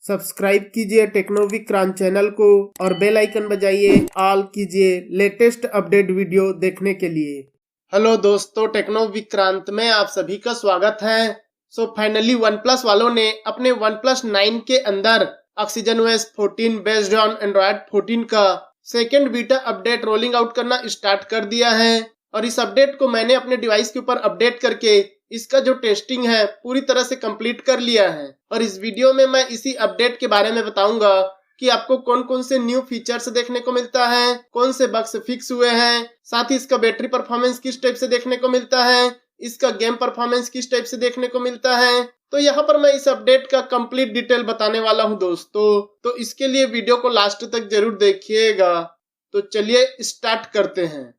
Subscribe कीजिए techno Vikrant channel को और बेल आइकन बजाइए ऑल कीजिए लेटेस्ट अपडेट वीडियो देखने के लिए। हेलो दोस्तों, टेक्नो विक्रांत में आप सभी का स्वागत है। फाइनली वन प्लस वालों ने अपने वन प्लस 9 के अंदर oxygen OS 14 based on Android 14 का second beta update rolling out करना स्टार्ट कर दिया है। और इस अपडेट को मैंने अपने डिवाइस के ऊपर अपडेट करके इसका जो टेस्टिंग है पूरी तरह से कंप्लीट कर लिया है। और इस वीडियो में मैं इसी अपडेट के बारे में बताऊंगा कि आपको कौन कौन से न्यू फीचर्स देखने को मिलता है, कौन से बग्स फिक्स हुए हैं, साथ ही इसका बैटरी परफॉर्मेंस किस टाइप से देखने को मिलता है, इसका गेम परफॉर्मेंस किस टाइप से देखने को मिलता है। तो यहाँ पर मैं इस अपडेट का कंप्लीट डिटेल बताने वाला हूँ दोस्तों, तो इसके लिए वीडियो को लास्ट तक जरूर देखिएगा। तो चलिए स्टार्ट करते हैं।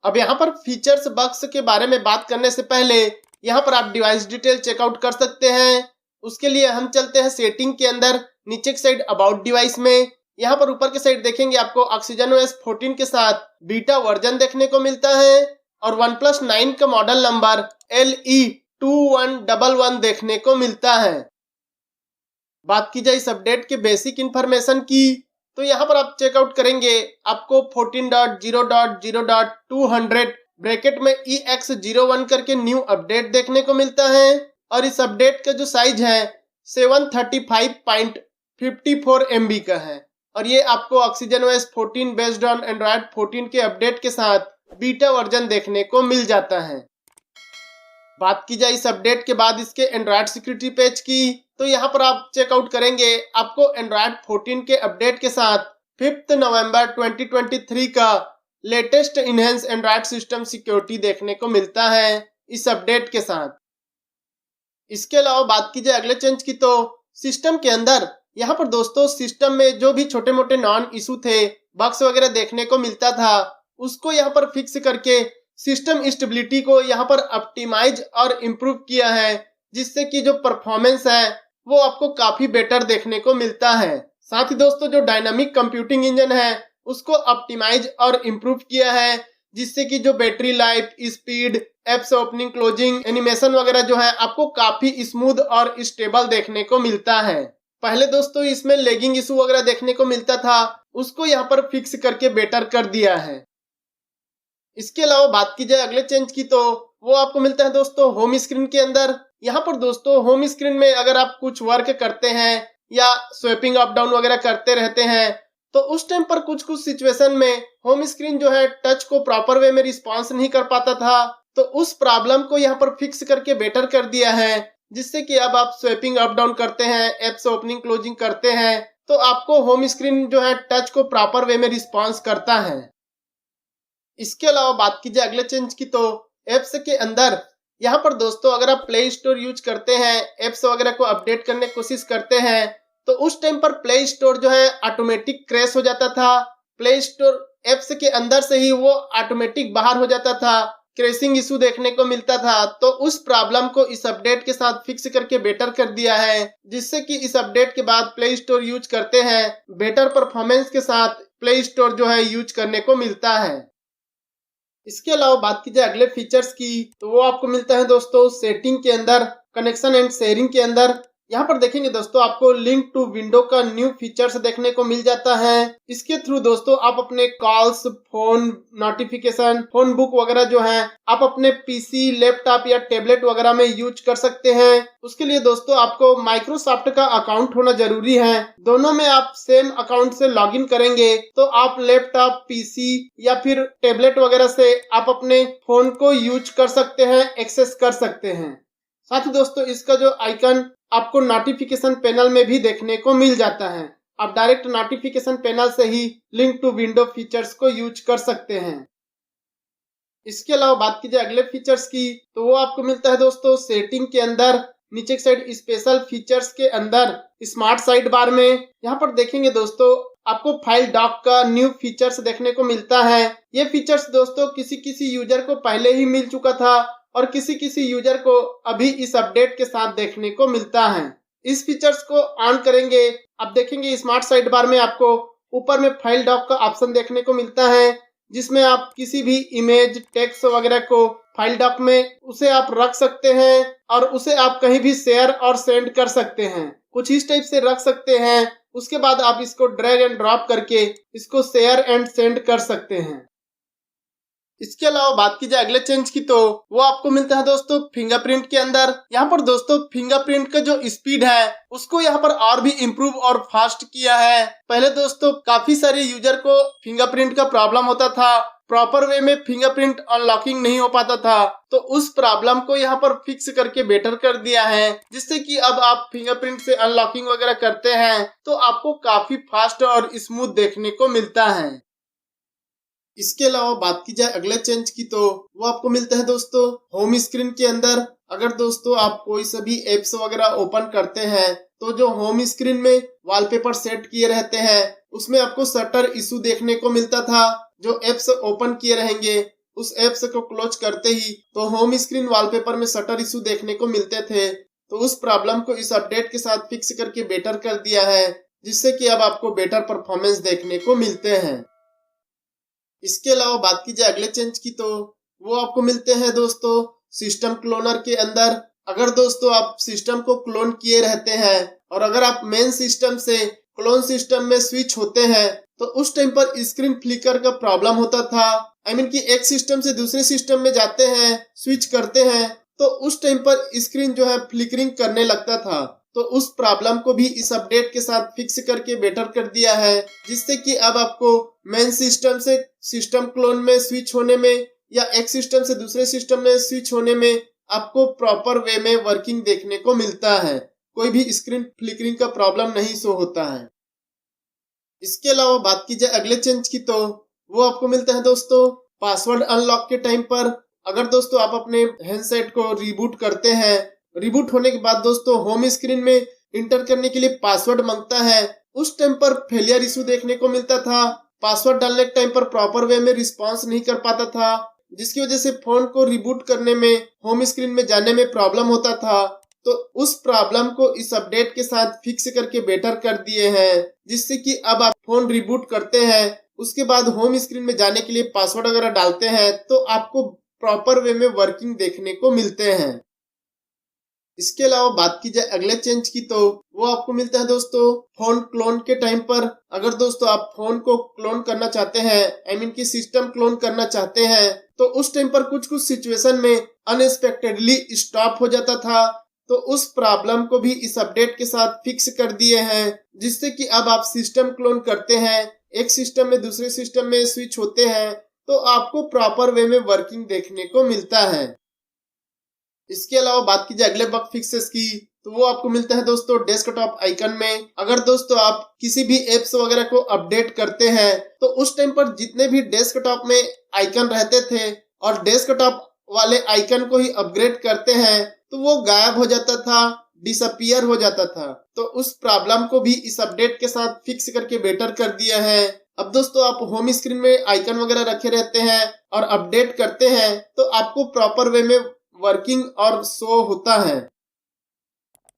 अब यहाँ पर फीचर्स बग्स के बारे में बात करने से पहले यहाँ पर आप डिवाइस डिटेल चेकआउट कर सकते हैं। उसके लिए हम चलते हैं सेटिंग के अंदर, नीचे की साइड अबाउट डिवाइस में। यहाँ पर ऊपर की साइड देखेंगे आपको ऑक्सीजन ओएस 14 के साथ बीटा वर्जन देखने को मिलता है और वन प्लस 9 का मॉडल नंबर LE2111 देखने को मिलता है। बात की जाए इस अपडेट के बेसिक इंफॉर्मेशन की, तो यहाँ पर आप चेकआउट करेंगे आपको 14.0.0.200 ब्रैकेट में EX01 करके न्यू अपडेट देखने को मिलता है। और इस अपडेट का जो साइज है 735.54 MB का है और ये आपको oxygen OS 14 based on Android 14 के अपडेट के साथ बीटा वर्जन देखने को मिल जाता है। बात की जाए इस अपडेट के बाद इसके एंड्रॉयड सिक्योरिटी पैच की, तो यहाँ पर आप चेकआउट करेंगे आपको एंड्रॉयड 14 के अपडेट के साथ 5 नवंबर 2023 का latest enhance Android system security देखने को मिलता है इस अपडेट के साथ। इसके अलावा बात की जाए अगले चेंज की, तो सिस्टम के अंदर यहाँ पर दोस्तों सिस्टम में जो भी छोटे मोटे नॉन इशू थे, बग्स वगैरह देखने को मिलता था, उसको यहाँ पर फिक्स करके सिस्टम स्टेबिलिटी को यहाँ पर ऑप्टिमाइज और इम्प्रूव किया है, जिससे कि जो परफॉर्मेंस है वो आपको काफी बेटर देखने को मिलता है। साथ ही दोस्तों जो डायनामिक कंप्यूटिंग इंजन है उसको ऑप्टिमाइज और इम्प्रूव किया है, जिससे कि जो battery life, speed, apps opening closing, animation वगैरह जो है आपको काफी स्मूथ और स्टेबल देखने को मिलता है। पहले दोस्तों इसमें लैगिंग इशू वगैरह देखने को मिलता था, उसको यहाँ पर फिक्स करके बेटर कर दिया है। इसके अलावा बात की जाए अगले चेंज की, तो वो आपको मिलता है दोस्तों होम स्क्रीन के अंदर। यहाँ पर दोस्तों होम स्क्रीन में अगर आप कुछ वर्क करते हैं या स्वैपिंग अप डाउन वगैरह करते रहते हैं, तो उस टाइम पर कुछ सिचुएशन में होम स्क्रीन जो है टच को प्रॉपर वे में रिस्पॉन्स नहीं कर पाता था, तो उस प्रॉब्लम को यहाँ पर फिक्स करके बेटर कर दिया है, जिससे कि अब आप स्वैपिंग अप डाउन करते हैं, एप्स ओपनिंग क्लोजिंग करते हैं, तो आपको होम स्क्रीन जो है टच को प्रॉपर वे में रिस्पॉन्स करता है। इसके अलावा बात की जाए अगले चेंज की, तो एप्स के अंदर यहाँ पर दोस्तों अगर आप प्ले स्टोर यूज करते हैं, एप्स वगैरह को अपडेट करने की कोशिश करते हैं, तो उस टाइम पर प्ले स्टोर जो है ऑटोमेटिक क्रैश हो जाता था। प्ले स्टोर एप्स के अंदर से ही वो ऑटोमेटिक बाहर हो जाता था, क्रैशिंग इशू देखने को मिलता था। तो उस प्रॉब्लम को इस अपडेट के साथ फिक्स करके बेटर कर दिया है, जिससे कि इस अपडेट के बाद प्ले स्टोर यूज करते हैं बेटर परफॉर्मेंस के साथ प्ले स्टोर जो है यूज करने को मिलता है। इसके अलावा बात की जाए अगले फीचर्स की, तो वो आपको मिलता है दोस्तों सेटिंग के अंदर, कनेक्शन एंड शेयरिंग के अंदर। यहाँ पर देखेंगे दोस्तों आपको लिंक टू विंडो का न्यू फीचर्स देखने को मिल जाता है। इसके थ्रू दोस्तों आप अपने calls, phone notification, phone book वगैरह जो है आप अपने पीसी, लैपटॉप या टैबलेट वगैरह में यूज कर सकते हैं। उसके लिए दोस्तों आपको माइक्रोसॉफ्ट का अकाउंट होना जरूरी है। दोनों में आप सेम अकाउंट से लॉगिन करेंगे तो आप लैपटॉप, पीसी या फिर टैबलेट वगैरह से आप अपने फोन को यूज कर सकते हैं, एक्सेस कर सकते हैं। साथ ही दोस्तों इसका जो आइकन आपको नोटिफिकेशन पैनल में भी देखने को मिल जाता है। आप डायरेक्ट नोटिफिकेशन पैनल से ही लिंक टू विंडो फीचर्स को यूज कर सकते हैं। इसके अलावा बात की जाए अगले फीचर्स की, तो वो आपको मिलता है दोस्तों सेटिंग के अंदर, नीचे की साइड स्पेशल फीचर्स के अंदर स्मार्ट साइड बार में। यहाँ पर देखेंगे दोस्तों आपको फाइल डॉक का न्यू फीचर्स देखने को मिलता है। ये फीचर्स दोस्तों किसी यूजर को पहले ही मिल चुका था और किसी यूजर को अभी इस अपडेट के साथ देखने को मिलता है। इस फीचर्स को ऑन करेंगे, आप देखेंगे स्मार्ट साइड बार में आपको ऊपर में फाइल डॉक का ऑप्शन देखने को मिलता है, जिसमें आप किसी भी इमेज, टेक्स्ट वगैरह को फाइल डॉक में उसे आप रख सकते हैं और उसे आप कहीं भी शेयर और सेंड कर सकते हैं। कुछ इस टाइप से रख सकते हैं। उसके बाद आप इसको ड्रैग एंड ड्रॉप करके इसको शेयर एंड सेंड कर सकते हैं। इसके अलावा बात की जाए अगले चेंज की, तो वो आपको मिलता है दोस्तों फिंगरप्रिंट के अंदर। यहाँ पर दोस्तों फिंगरप्रिंट का जो स्पीड है उसको यहाँ पर और भी इम्प्रूव और फास्ट किया है। पहले दोस्तों काफी सारे यूजर को फिंगरप्रिंट का प्रॉब्लम होता था, प्रॉपर वे में फिंगरप्रिंट अनलॉकिंग नहीं हो पाता था, तो उस प्रॉब्लम को यहाँ पर फिक्स करके बेटर कर दिया है, जिससे कि अब आप फिंगरप्रिंट से अनलॉकिंग वगैरह करते हैं तो आपको काफी फास्ट और स्मूथ देखने को मिलता है। इसके अलावा बात की जाए अगले चेंज की, तो वो आपको मिलता है दोस्तों होम स्क्रीन के अंदर। अगर दोस्तों आप कोई सभी एप्स वगैरह ओपन करते हैं तो जो होम स्क्रीन में वॉलपेपर सेट किए रहते हैं उसमें आपको शटर इशू देखने को मिलता था। जो एप्स ओपन किए रहेंगे उस एप्स को क्लोज करते ही तो होम स्क्रीन वॉलपेपर में शटर इशू देखने को मिलते थे, तो उस प्रॉब्लम को इस अपडेट के साथ फिक्स करके बेटर कर दिया है, जिससे कि अब आपको बेटर परफॉर्मेंस देखने को मिलते हैं। इसके अलावा बात की जाए अगले चेंज की, तो वो आपको मिलते हैं दोस्तों सिस्टम क्लोनर के अंदर। अगर दोस्तों आप सिस्टम को क्लोन किए रहते हैं और अगर आप मेन सिस्टम से क्लोन सिस्टम में स्विच होते हैं तो उस टाइम पर स्क्रीन फ्लिकर का प्रॉब्लम होता था। कि एक सिस्टम से दूसरे सिस्टम में जाते हैं, स्विच करते हैं, तो उस टाइम पर स्क्रीन जो है फ्लिकरिंग करने लगता था। तो उस प्रॉब्लम को भी इस अपडेट के साथ फिक्स करके बेटर कर दिया है, जिससे कि अब आपको मेन सिस्टम से सिस्टम क्लोन में स्विच होने में या एक सिस्टम से दूसरे सिस्टम में स्विच होने में आपको प्रॉपर वे में वर्किंग देखने को मिलता है। कोई भी स्क्रीन फ्लिकरिंग का प्रॉब्लम नहीं शो होता है। इसके अलावा बात की जाए अगले चेंज की, तो वो आपको मिलता है दोस्तों पासवर्ड अनलॉक के टाइम पर। अगर दोस्तों आप अपने हैंडसेट को रिबूट करते हैं, रिबूट होने के बाद दोस्तों होम स्क्रीन में इंटर करने के लिए पासवर्ड मांगता है, उस टाइम पर फेलियर इशू देखने को मिलता था। पासवर्ड डालने के टाइम पर प्रॉपर वे में रिस्पॉन्स नहीं कर पाता था, जिसकी वजह से फोन को रिबूट करने में, होम स्क्रीन में जाने में प्रॉब्लम होता था। तो उस प्रॉब्लम को इस अपडेट के साथ फिक्स करके बेटर कर दिए हैं, जिससे कि अब आप फोन रिबूट करते हैं उसके बाद होम स्क्रीन में जाने के लिए पासवर्ड वगैरह डालते हैं तो आपको प्रॉपर वे में वर्किंग देखने को मिलते हैं। इसके अलावा बात की जाए अगले चेंज की, तो वो आपको मिलता है दोस्तों फोन क्लोन के टाइम पर। अगर दोस्तों आप फोन को क्लोन करना चाहते हैं, कि सिस्टम क्लोन करना चाहते हैं, तो उस टाइम पर कुछ कुछ सिचुएशन में अनएक्सपेक्टेडली स्टॉप हो जाता था। तो उस प्रॉब्लम को भी इस अपडेट के साथ फिक्स कर दिए हैं, जिससे कि अब आप सिस्टम क्लोन करते हैं, एक सिस्टम में दूसरे सिस्टम में स्विच होते हैं, तो आपको प्रॉपर वे में वर्किंग देखने को मिलता है। इसके अलावा बात की जाए अगले बग फिक्सेस की, तो वो आपको मिलता है दोस्तों डेस्कटॉप आइकन में। अगर दोस्तों आप किसी भी एप्स वगैरह को अपडेट करते हैं तो उस टाइम पर जितने भी डेस्कटॉप में आइकन रहते थे और डेस्कटॉप वाले आइकन को ही अपग्रेड करते हैं तो वो गायब हो जाता था, डिसअपियर हो जाता था। तो उस प्रॉब्लम को भी इस अपडेट के साथ फिक्स करके बेटर कर दिया है। अब दोस्तों आप होम स्क्रीन में आइकन वगैरह रखे रहते हैं और अपडेट करते हैं तो आपको प्रॉपर वे में वर्किंग और शो होता है।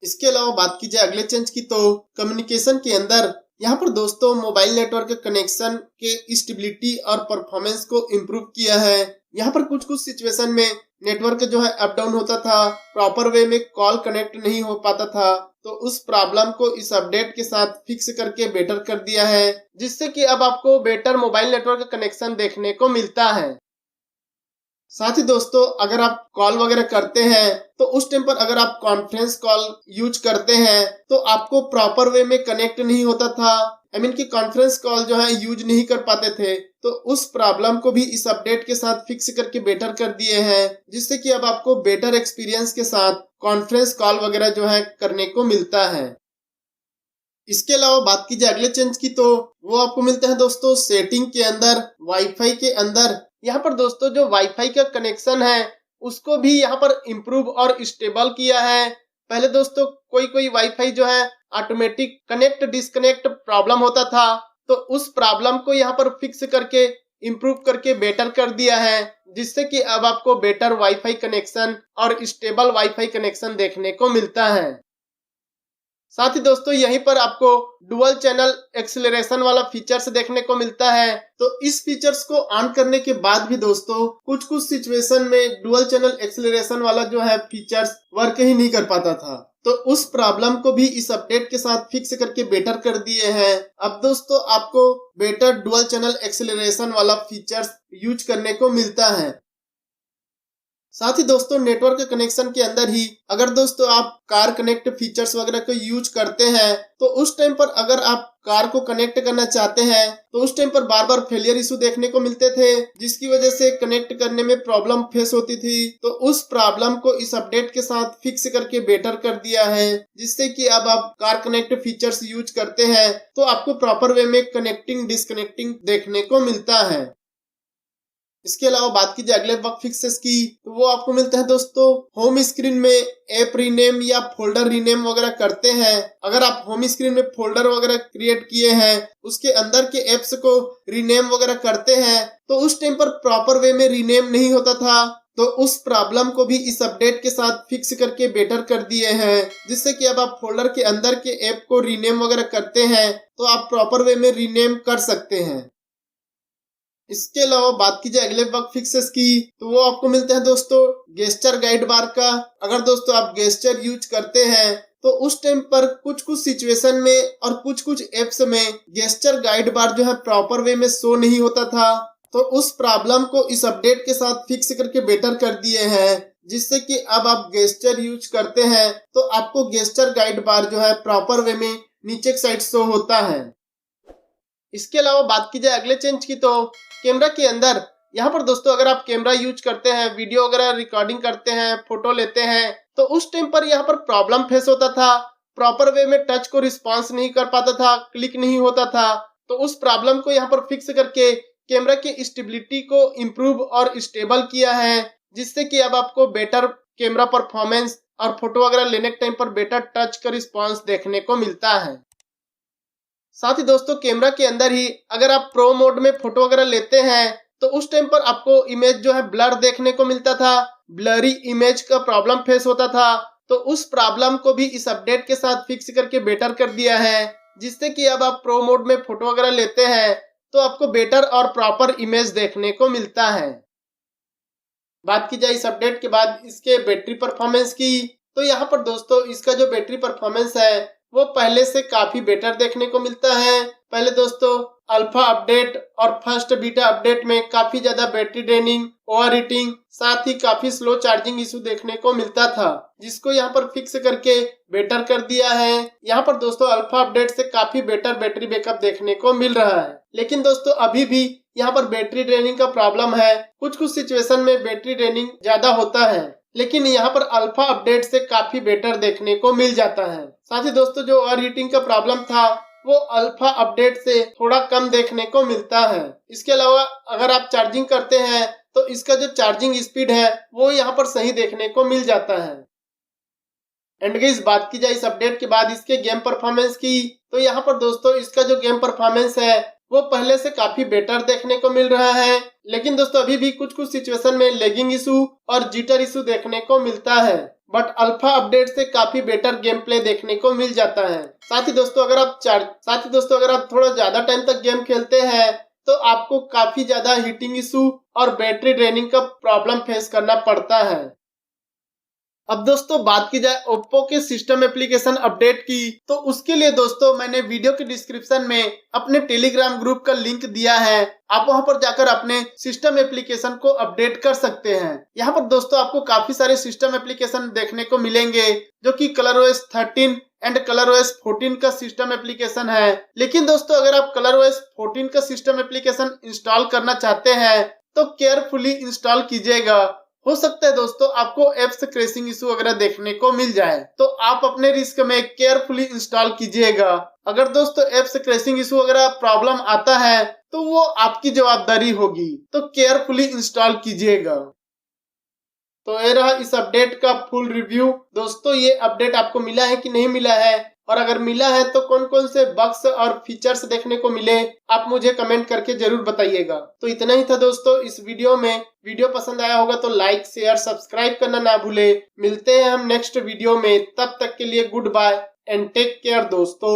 इसके अलावा बात की जाए अगले चेंज की, तो कम्युनिकेशन के अंदर यहाँ पर दोस्तों मोबाइल नेटवर्क कनेक्शन के स्टेबिलिटी और परफॉर्मेंस को इम्प्रूव किया है। यहाँ पर कुछ कुछ सिचुएशन में नेटवर्क जो है अप डाउन होता था, प्रॉपर वे में कॉल कनेक्ट नहीं हो पाता था, तो उस प्रॉब्लम को इस अपडेट के साथ फिक्स करके बेटर कर दिया है, जिससे कि अब आपको बेटर मोबाइल नेटवर्क कनेक्शन देखने को मिलता है। साथ ही दोस्तों अगर आप कॉल वगैरह करते हैं तो उस टाइम पर अगर आप कॉन्फ्रेंस कॉल यूज करते हैं तो आपको प्रॉपर वे में कनेक्ट नहीं होता था, कि कॉन्फ्रेंस कॉल जो है यूज नहीं कर पाते थे, तो उस प्रॉब्लम को भी इस अपडेट के साथ फिक्स करके बेटर कर दिए हैं, जिससे कि अब आपको बेटर एक्सपीरियंस के साथ कॉन्फ्रेंस कॉल वगैरह जो है करने को मिलता है। इसके अलावा बात की जाए अगले चेंज की, तो वो आपको मिलता है दोस्तों सेटिंग के अंदर, वाईफाई के अंदर। यहाँ पर दोस्तों जो वाईफाई का कनेक्शन है उसको भी यहाँ पर इम्प्रूव और स्टेबल किया है। पहले दोस्तों कोई कोई वाईफाई जो है ऑटोमेटिक कनेक्ट डिस्कनेक्ट प्रॉब्लम होता था, तो उस प्रॉब्लम को यहाँ पर फिक्स करके इम्प्रूव करके बेटर कर दिया है, जिससे कि अब आपको बेटर वाईफाई कनेक्शन और स्टेबल वाईफाई कनेक्शन देखने को मिलता है। साथ ही दोस्तों यहीं पर आपको डुअल चैनल एक्सीलरेशन वाला फीचर्स देखने को मिलता है। तो इस फीचर्स को ऑन करने के बाद भी दोस्तों कुछ कुछ सिचुएशन में डुअल चैनल एक्सीलरेशन वाला जो है फीचर्स वर्क ही नहीं कर पाता था। तो उस प्रॉब्लम को भी इस अपडेट के साथ फिक्स करके बेटर कर दिए हैं। अब दोस्तों आपको बेटर डुअल चैनल एक्सीलरेशन वाला फीचर्स यूज करने को मिलता है। साथ ही दोस्तों नेटवर्क कनेक्शन के अंदर ही अगर दोस्तों आप कार कनेक्ट फीचर्स वगैरह को यूज करते हैं तो उस टाइम पर अगर आप कार को कनेक्ट करना चाहते हैं तो उस टाइम पर बार बार फेलियर इशू देखने को मिलते थे, जिसकी वजह से कनेक्ट करने में प्रॉब्लम फेस होती थी। तो उस प्रॉब्लम को इस अपडेट के साथ फिक्स करके बेटर कर दिया है, जिससे कि अब आप कार कनेक्ट फीचर्स यूज करते हैं तो आपको प्रॉपर वे में कनेक्टिंग डिस्कनेक्टिंग देखने को मिलता है। इसके अलावा बात की जाए अगले बग फिक्सेस की तो वो आपको मिलता है दोस्तों होम स्क्रीन में ऐप रीनेम या फोल्डर रीनेम वगैरह करते हैं। अगर आप होम स्क्रीन में फोल्डर वगैरह क्रिएट किए हैं उसके अंदर के एप्स को रीनेम वगैरह करते हैं तो उस टाइम पर प्रॉपर वे में रीनेम नहीं होता था। तो उस प्रॉब्लम को भी इस अपडेट के साथ फिक्स करके बेटर कर दिए हैं, जिससे कि अब आप फोल्डर के अंदर के ऐप को रीनेम वगैरह करते हैं तो आप प्रॉपर वे में रीनेम कर सकते हैं। इसके अलावा बात की जाए अगले बग फिक्सेस की तो वो आपको मिलते हैं दोस्तों गेस्चर गाइड बार का। अगर दोस्तों आप गेस्चर यूज करते हैं तो उस टाइम पर कुछ कुछ सिचुएशन में और कुछ कुछ एप्स में गेस्चर गाइड बार जो है प्रॉपर वे में शो नहीं होता था। तो उस प्रॉब्लम को इस अपडेट के साथ फिक्स करके बेटर कर दिए हैं, जिससे कि अब आप गेस्चर यूज करते हैं तो आपको गेस्चर गाइड बार जो है प्रॉपर वे में नीचे की साइड शो होता है। इसके अलावा बात की जाए अगले चेंज की तो कैमरा के अंदर यहाँ पर दोस्तों अगर आप कैमरा यूज करते हैं, वीडियो वगैरह रिकॉर्डिंग करते हैं, फोटो लेते हैं तो उस टाइम पर यहाँ पर प्रॉब्लम फेस होता था। प्रॉपर वे में टच को रिस्पांस नहीं कर पाता था, क्लिक नहीं होता था। तो उस प्रॉब्लम को यहाँ पर फिक्स करके कैमरा की स्टेबिलिटी को इम्प्रूव और स्टेबल किया है, जिससे कि अब आपको बेटर कैमरा परफॉर्मेंस और फोटो वगैरह लेने के टाइम पर बेटर टच का रिस्पॉन्स देखने को मिलता है। साथ ही दोस्तों कैमरा के अंदर ही अगर आप प्रो मोड में फोटो वगैरह लेते हैं तो उस टाइम पर आपको इमेज जो है ब्लर देखने को मिलता था, ब्लरी इमेज का प्रॉब्लम फेस होता था। तो उस प्रॉब्लम को भी इस अपडेट के साथ फिक्स करके बेटर कर दिया है, जिससे कि अब आप प्रो मोड में फोटो वगैरह लेते हैं तो आपको बेटर और प्रॉपर इमेज देखने को मिलता है। बात की जाए इस अपडेट के बाद इसके बैटरी परफॉर्मेंस की तो यहाँ पर दोस्तों इसका जो बैटरी परफॉर्मेंस है वो पहले से काफी बेटर देखने को मिलता है। पहले दोस्तों अल्फा अपडेट और फर्स्ट बीटा अपडेट में काफी ज्यादा बैटरी ड्रेनिंग, ओवर हीटिंग, साथ ही काफी स्लो चार्जिंग इशू देखने को मिलता था, जिसको यहाँ पर फिक्स करके बेटर कर दिया है। यहाँ पर दोस्तों अल्फा अपडेट से काफी बेटर बैटरी बैकअप देखने को मिल रहा है, लेकिन दोस्तों अभी भी यहाँ पर बैटरी ड्रेनिंग का प्रॉब्लम है। कुछ कुछ सिचुएशन में बैटरी ड्रेनिंग ज्यादा होता है, लेकिन यहाँ पर अल्फा अपडेट से काफी बेटर देखने को मिल जाता है। साथ ही दोस्तों जो ओवर हीटिंग का प्रॉब्लम था वो अल्फा अपडेट से थोड़ा कम देखने को मिलता है। इसके अलावा अगर आप चार्जिंग करते हैं तो इसका जो चार्जिंग स्पीड है वो यहाँ पर सही देखने को मिल जाता है। एंड गाइस बात की जाए इस अपडेट के बाद इसके गेम परफॉर्मेंस की तो यहाँ पर दोस्तों इसका जो गेम परफॉर्मेंस है वो पहले से काफी बेटर देखने को मिल रहा है, लेकिन दोस्तों अभी भी कुछ कुछ सिचुएशन में लैगिंग इशू और जिटर इशू देखने को मिलता है, बट अल्फा अपडेट से काफी बेटर गेम प्ले देखने को मिल जाता है। साथ ही दोस्तों अगर आप थोड़ा ज्यादा टाइम तक गेम खेलते हैं तो आपको काफी ज्यादा हीटिंग इशू और बैटरी ड्रेनिंग का प्रॉब्लम फेस करना पड़ता है। अब दोस्तों बात की जाए ओप्पो के सिस्टम एप्लीकेशन अपडेट की तो उसके लिए दोस्तों मैंने वीडियो के डिस्क्रिप्शन में अपने टेलीग्राम ग्रुप का लिंक दिया है। आप वहां पर जाकर अपने सिस्टम एप्लीकेशन को अपडेट कर सकते हैं। यहाँ पर दोस्तों आपको काफी सारे सिस्टम एप्लीकेशन देखने को मिलेंगे जो कि ColorOS 13 एंड ColorOS 14 का सिस्टम एप्लीकेशन है। लेकिन दोस्तों अगर आप ColorOS 14 का सिस्टम एप्लीकेशन इंस्टॉल करना चाहते हैं तो केयरफुली इंस्टॉल कीजिएगा। हो सकता है दोस्तों आपको एप्स क्रैशिंग इशू वगैरह देखने को मिल जाए, तो आप अपने रिस्क में केयरफुली इंस्टॉल कीजिएगा। अगर दोस्तों एप्स क्रैशिंग इशू वगैरह प्रॉब्लम आता है तो वो आपकी जवाबदारी होगी, तो केयरफुली इंस्टॉल कीजिएगा। तो ये रहा इस अपडेट का फुल रिव्यू। दोस्तों ये अपडेट आपको मिला है कि नहीं मिला है, और अगर मिला है तो कौन कौन से बग्स और फीचर्स देखने को मिले आप मुझे कमेंट करके जरूर बताइएगा। तो इतना ही था दोस्तों इस वीडियो में। वीडियो पसंद आया होगा तो लाइक शेयर सब्सक्राइब करना ना भूले। मिलते हैं हम नेक्स्ट वीडियो में, तब तक के लिए goodbye. And take care दोस्तों।